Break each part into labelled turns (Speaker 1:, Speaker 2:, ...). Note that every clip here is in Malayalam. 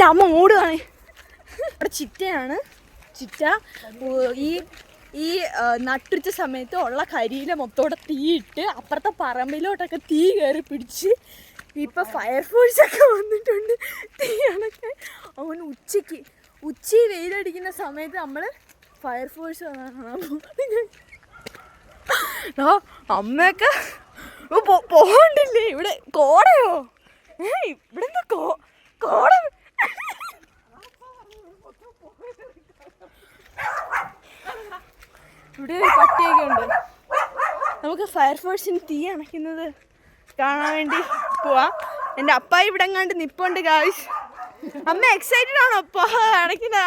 Speaker 1: എൻ്റെ അമ്മ ഓടുകയാണ്. ഇവിടെ ചിറ്റയാണ്. ചിറ്റ ഈ നട്ടുച്ച സമയത്ത് ഉള്ള കരിയില മൊത്തോടെ തീയിട്ട് അപ്പുറത്തെ പറമ്പിലോട്ടൊക്കെ തീ കയറി പിടിച്ച് ഇപ്പം ഫയർഫോഴ്സൊക്കെ വന്നിട്ടുണ്ട് തീ അണക്കാൻ. അവൻ ഉച്ച വെയിലടിക്കുന്ന സമയത്ത് നമ്മൾ ഫയർഫോഴ്സ് അമ്മയൊക്കെ പോകണ്ടില്ലേ? ഇവിടെ കോടയോ? ഇവിടെ എന്താ കോട? ഇവിടെ ഒരു പട്ടിയൊക്കെ ഉണ്ട്. നമുക്ക് ഫയർഫോഴ്സിന് തീ അണയ്ക്കുന്നത് കാണാൻ വേണ്ടി പോവാം. എൻ്റെ അപ്പായി ഇവിടെ കണ്ട് നിപ്പുണ്ട് ഗായ്സ്. അമ്മ എക്സൈറ്റഡ് ആണോ അപ്പ അണയ്ക്കുന്ന?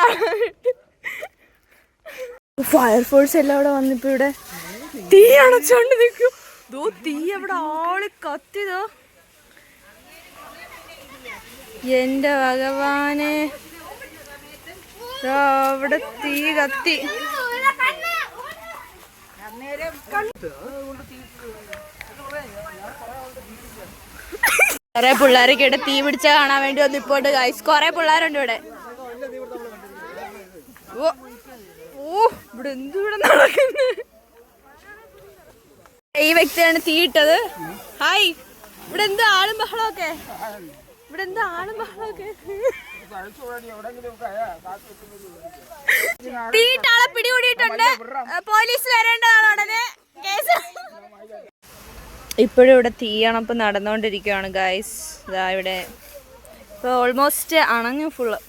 Speaker 1: ഫയർഫോഴ്സ് എല്ലാം ഇവിടെ വന്നിപ്പോ ഇവിടെ തീ അണച്ചോണ്ട് നിൽക്കും. തീ അവിടെ ആളി കത്തിതോ. എൻ്റെ ഭഗവാനെ, അവിടെ തീ കത്തി. കൊറേ പിള്ളേരൊക്കെ ഇവിടെ തീ പിടിച്ച കാണാൻ വേണ്ടി വന്നിപ്പോണ്ട് ഗൈസ്. കൊറേ പിള്ളേരുണ്ട് ഇവിടെ. ഇവിടെ ഇവിടെ നടക്കുന്നു. ഈ വ്യക്തിയാണ് തീയിട്ടത്. ഹായ്. ഇവിടെ എന്താ ആളും ബഹളമൊക്കെ? തീയിട്ടാളെ പിടികൂടിയിട്ടുണ്ട്. പോലീസ് വരേണ്ടതാണ് ഉടനെ. ഇപ്പോഴും ഇവിടെ തീയണപ്പ് നടന്നുകൊണ്ടിരിക്കുകയാണ് ഗൈസ്. ഇതാ ഇവിടെ ഇപ്പോൾ ഓൾമോസ്റ്റ് അണഞ്ഞു ഫുള്ള്.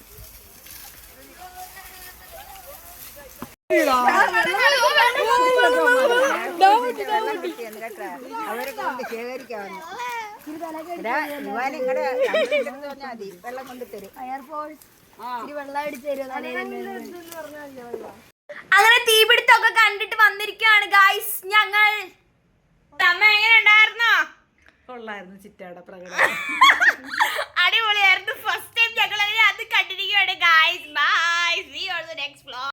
Speaker 1: അങ്ങനെ തീപിടുത്തമൊക്കെ കണ്ടിട്ട് വന്നിരിക്കുകയാണ് ഗൈസ് ഞങ്ങൾ. അമ്മ എങ്ങനെ ഉണ്ടായിരുന്നോ?
Speaker 2: കൊള്ളായിരുന്നു ചിറ്റയുടെ പ്രകടനം.